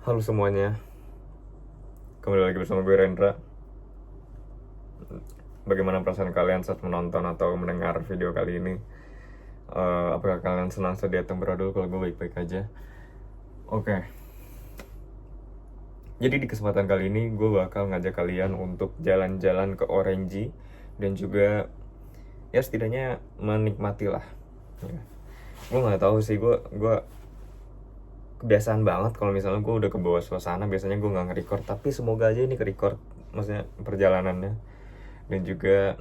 Halo semuanya, kembali lagi bersama gue Rendra. Bagaimana perasaan kalian saat menonton atau mendengar video kali ini? Apakah kalian senang, sedih, atau beradul? Kalau gue baik-baik aja. Oke. Jadi di kesempatan kali ini gue bakal ngajak kalian untuk jalan-jalan ke Orenji dan juga ya setidaknya menikmati lah. Ya. Gue nggak tahu sih, gue kebiasaan banget kalau misalnya gue udah ke bawah suasana, biasanya gue nggak nge-record, tapi semoga aja ini ke-record, maksudnya perjalanannya. Dan juga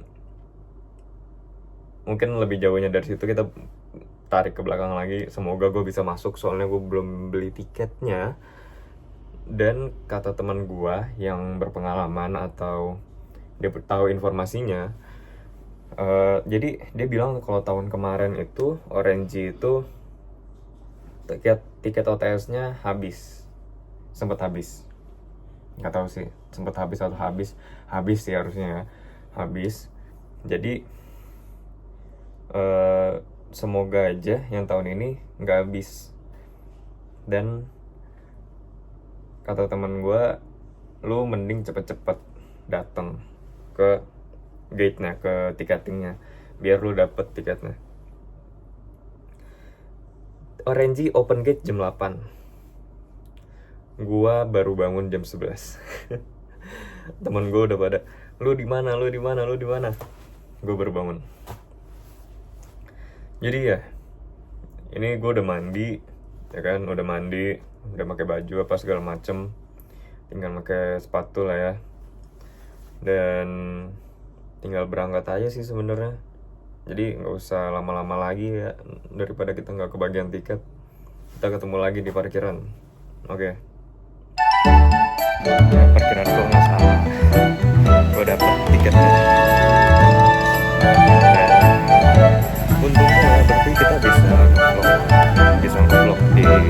mungkin lebih jauhnya dari situ kita tarik ke belakang lagi, semoga gue bisa masuk, soalnya gue belum beli tiketnya. Dan kata teman gue yang berpengalaman atau dia tahu informasinya, jadi dia bilang kalau tahun kemarin itu Orange itu tiket OTS-nya sempat habis, nggak tahu sih sempat habis atau habis sih harusnya ya, habis. Jadi semoga aja yang tahun ini nggak habis. Dan kata teman gue, lu mending cepet-cepet datang ke gate-nya, ke tiketingnya, biar lu dapet tiketnya. Orange open gate jam 8. Gua baru bangun jam 11. Temen gue udah pada, lu di mana? Gue baru bangun. Jadi ya, ini gue udah mandi, ya kan, udah pakai baju apa segala macem, tinggal pakai sepatu lah ya, dan tinggal berangkat aja sih sebenarnya. Jadi nggak usah lama-lama lagi ya, daripada kita nggak kebagian tiket. Kita ketemu lagi di parkiran. Oke. Ya, parkiran gue nggak salah, gue dapet tiketnya. Dan untungnya berarti kita bisa nge-vlog di dalam.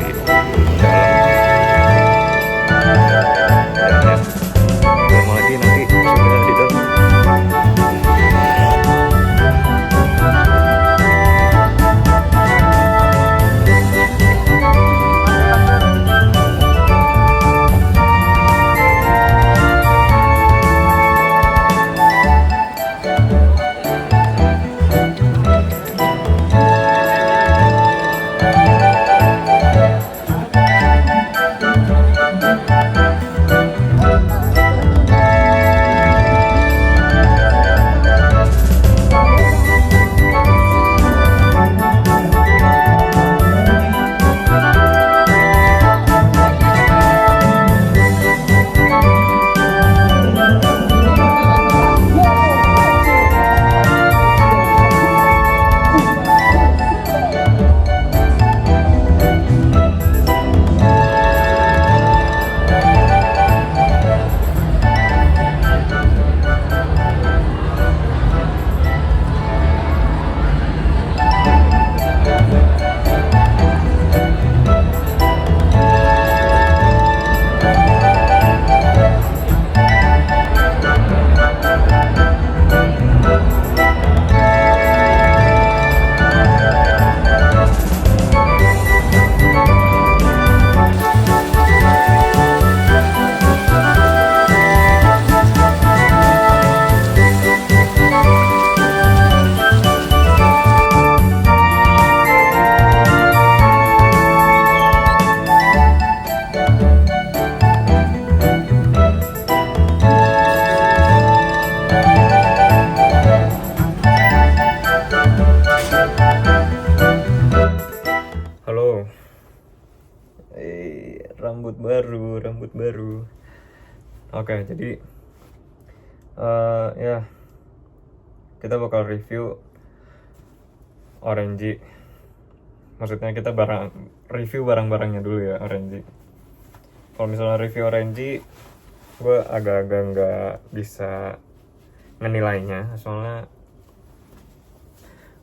Dan ya, ketemu lagi nanti sudah di dalam. Halo. Rambut baru. Oke, jadi ya kita bakal review Orange. Maksudnya kita review barang-barangnya dulu ya, Orange. Kalau misalnya review Orange, gue agak-agak nggak bisa ngenilainya, soalnya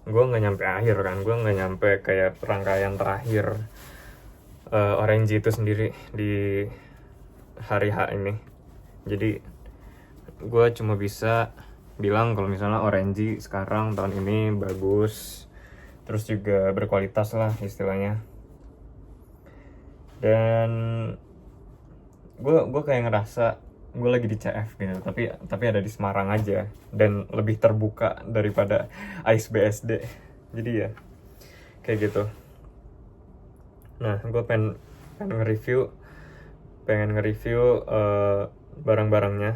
gue nggak nyampe akhir kan, gue nggak nyampe kayak rangkaian terakhir Orange itu sendiri di hari H ini. Jadi gue cuma bisa bilang kalau misalnya Orange sekarang tahun ini bagus, terus juga berkualitas lah istilahnya. Dan gue kayak ngerasa gue lagi di CF gitu, tapi ada di Semarang aja dan lebih terbuka daripada AIS BSD. Jadi ya kayak gitu. Nah, gue pengen nge-review barang-barangnya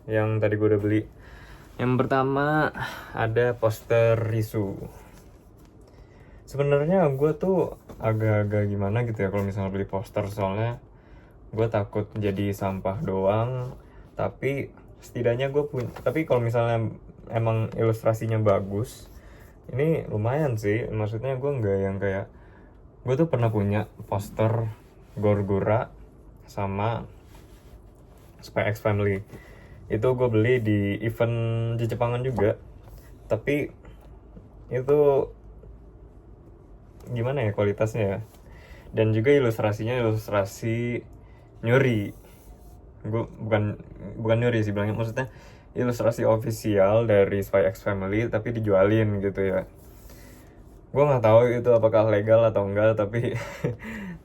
yang tadi gue udah beli. Yang pertama ada poster Risu. Sebenarnya gue tuh agak-agak gimana gitu ya kalau misalnya beli poster, soalnya gue takut jadi sampah doang. Tapi setidaknya gue punya, tapi kalau misalnya emang ilustrasinya bagus, ini lumayan sih. Maksudnya gue nggak yang kayak, gue tuh pernah punya poster Gorgora sama Spy X Family. Itu gue beli di event di Jepangan juga. Tapi itu gimana ya kualitasnya ya. Dan juga ilustrasinya ilustrasi nyuri. Gue bukan nyuri sih bilangnya, maksudnya ilustrasi official dari Spy X Family tapi dijualin gitu ya. Gue nggak tahu itu apakah legal atau enggak, tapi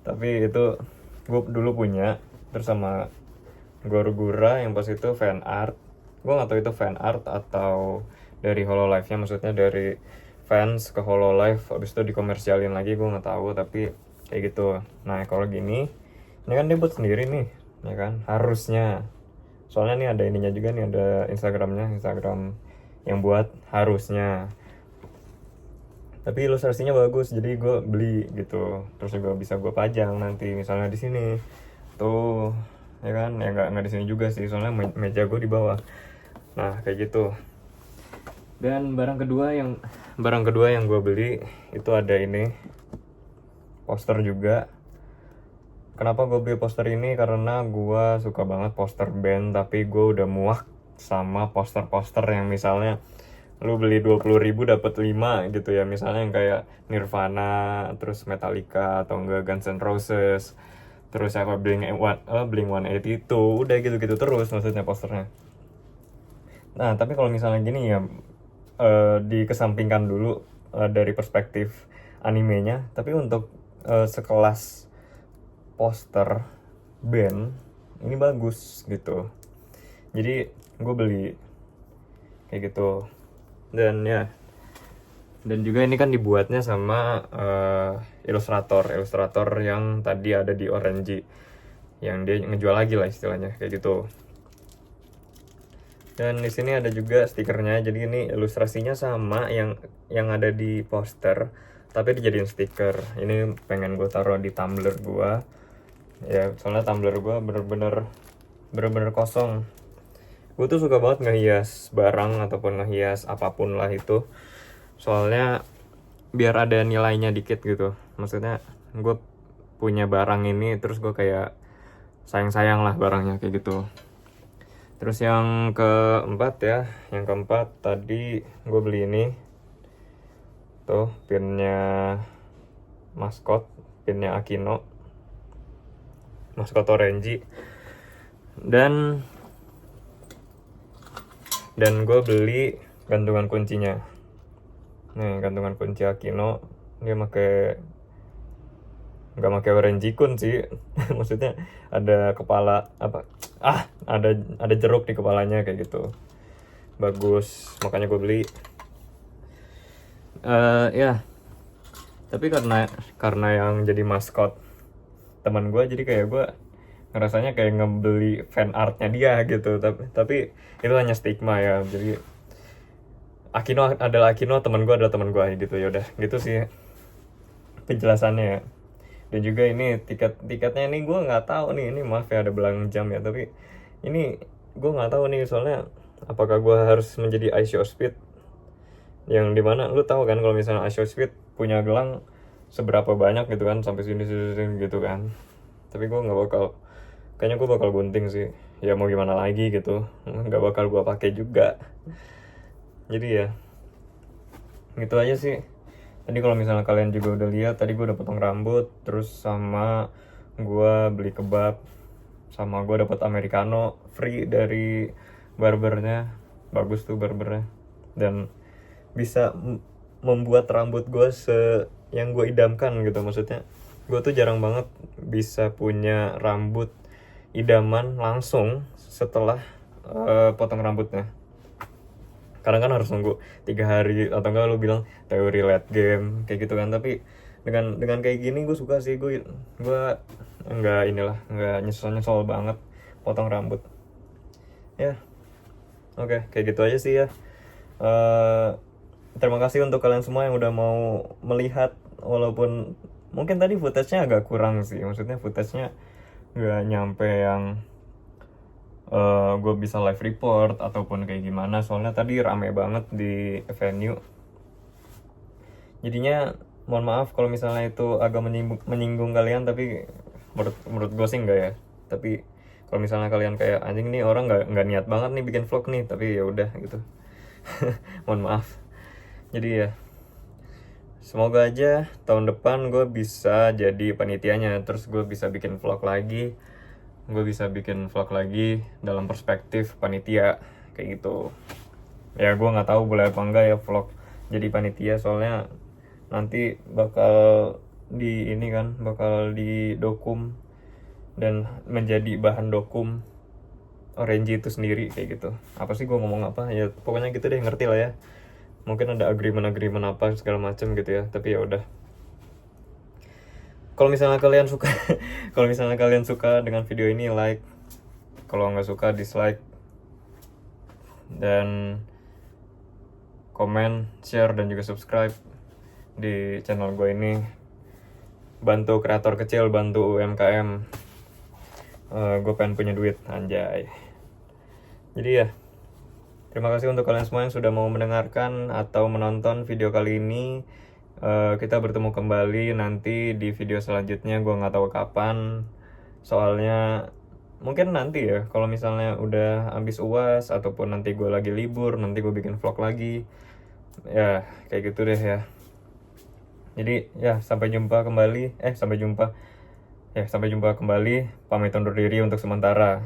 tapi itu gue dulu punya. Terus sama Gorgura yang pas itu fan art, gue nggak tahu itu fan art atau dari Hololive-nya, maksudnya dari fans ke Hololive habis itu dikomersialin lagi, gue nggak tahu, tapi kayak gitu. Nah kalau gini, ini kan dia buat sendiri nih ya kan, harusnya, soalnya nih ada ininya juga nih, ada Instagram yang buat, harusnya. Tapi ilustrasinya bagus, jadi gue beli gitu. Terus juga bisa gue pajang nanti misalnya di sini tuh ya kan. Ya nggak di sini juga sih, soalnya meja gue di bawah. Nah kayak gitu. Dan barang kedua yang gue beli itu ada ini, poster juga. Kenapa gue beli poster ini? Karena gue suka banget poster band, tapi gue udah muak sama poster-poster yang misalnya lu beli 20.000 dapat 5 gitu ya, misalnya yang kayak Nirvana, terus Metallica, atau enggak Guns N' Roses, terus apa Blink-182, udah gitu-gitu terus maksudnya posternya. Nah tapi kalau misalnya gini ya, dikesampingkan dulu dari perspektif animenya, tapi untuk sekelas poster band ini bagus gitu, jadi gue beli kayak gitu. Dan ya, dan juga ini kan dibuatnya sama ilustrator yang tadi ada di Orange, yang dia ngejual lagi lah istilahnya kayak gitu. Dan di sini ada juga stikernya, jadi ini ilustrasinya sama yang ada di poster, tapi dijadiin stiker. Ini pengen gue taruh di tumbler gue ya, soalnya tumbler gue bener-bener kosong. Gue tuh suka banget ngehias barang ataupun ngehias apapun lah itu, soalnya biar ada nilainya dikit gitu. Maksudnya gue punya barang ini, terus gue kayak sayang-sayang lah barangnya kayak gitu. Terus yang keempat tadi gue beli ini tuh, pinnya maskot, pinnya Akino, maskot Orange. Dan gue beli gantungan kuncinya. Nih gantungan kunci Akino, dia nggak pakai Orange kun sih. Maksudnya ada kepala ada jeruk di kepalanya kayak gitu, bagus, makanya gue beli. Ya tapi karena yang jadi maskot teman gue, jadi kayak gue ngerasanya kayak ngebeli fan artnya dia gitu, tapi itu hanya stigma ya. Jadi Akino adalah Akino, teman gue adalah teman gue gitu, ya udah gitu sih penjelasannya ya. Dan juga ini tiketnya ini gue nggak tahu nih, ini maaf ya ada belang jam ya, tapi ini gue nggak tahu nih, soalnya apakah gue harus menjadi iShowSpeed, yang dimana lu tahu kan kalau misalnya iShowSpeed punya gelang seberapa banyak gitu kan, sampai sini gitu kan. Tapi gue kayaknya gue bakal gunting sih ya, mau gimana lagi gitu, nggak bakal gue pakai juga. Jadi ya gitu aja sih. Tadi kalau misalnya kalian juga udah lihat, tadi gue udah potong rambut, terus sama gue beli kebab, sama gue dapet americano free dari barbernya. Bagus tuh barbernya, dan bisa membuat rambut gue yang gue idamkan gitu. Maksudnya gue tuh jarang banget bisa punya rambut idaman langsung setelah potong rambutnya. Karena kan harus nunggu 3 hari atau enggak lu bilang teori late game kayak gitu kan. Tapi dengan kayak gini gue suka sih, gue enggak nyesel banget potong rambut ya. Oke, kayak gitu aja sih ya. Terima kasih untuk kalian semua yang udah mau melihat, walaupun mungkin tadi footage-nya agak kurang sih, maksudnya footage-nya nggak nyampe yang gue bisa live report ataupun kayak gimana, soalnya tadi rame banget di venue. Jadinya mohon maaf kalau misalnya itu agak menyinggung kalian, tapi menurut gue sih enggak ya. Tapi kalau misalnya kalian kayak anjing nih orang nggak niat banget nih bikin vlog nih, tapi ya udah gitu. Mohon maaf. Jadi ya semoga aja tahun depan gue bisa jadi panitianya, terus gue bisa bikin vlog lagi. Gue bisa bikin vlog lagi dalam perspektif panitia kayak gitu. Ya gue nggak tahu boleh apa enggak ya vlog jadi panitia, soalnya nanti bakal di dokum dan menjadi bahan dokum Orange itu sendiri kayak gitu. Apa sih gue ngomong apa ya, pokoknya gitu deh, ngerti lah ya. Mungkin ada agreement apa segala macam gitu ya, tapi ya udah. Kalau misalnya kalian suka kalau misalnya kalian suka dengan video ini, like. Kalau nggak suka, dislike. Dan komen, share, dan juga subscribe di channel gue ini. Bantu kreator kecil, bantu UMKM. Gue pengen punya duit, anjay. Jadi ya, terima kasih untuk kalian semua yang sudah mau mendengarkan atau menonton video kali ini. Kita bertemu kembali nanti di video selanjutnya. Gue nggak tahu kapan, soalnya mungkin nanti ya, kalau misalnya udah habis UAS ataupun nanti gue lagi libur, nanti gue bikin vlog lagi ya, kayak gitu deh ya. Jadi ya, sampai jumpa kembali. Pamit undur diri untuk sementara.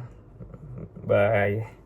Bye.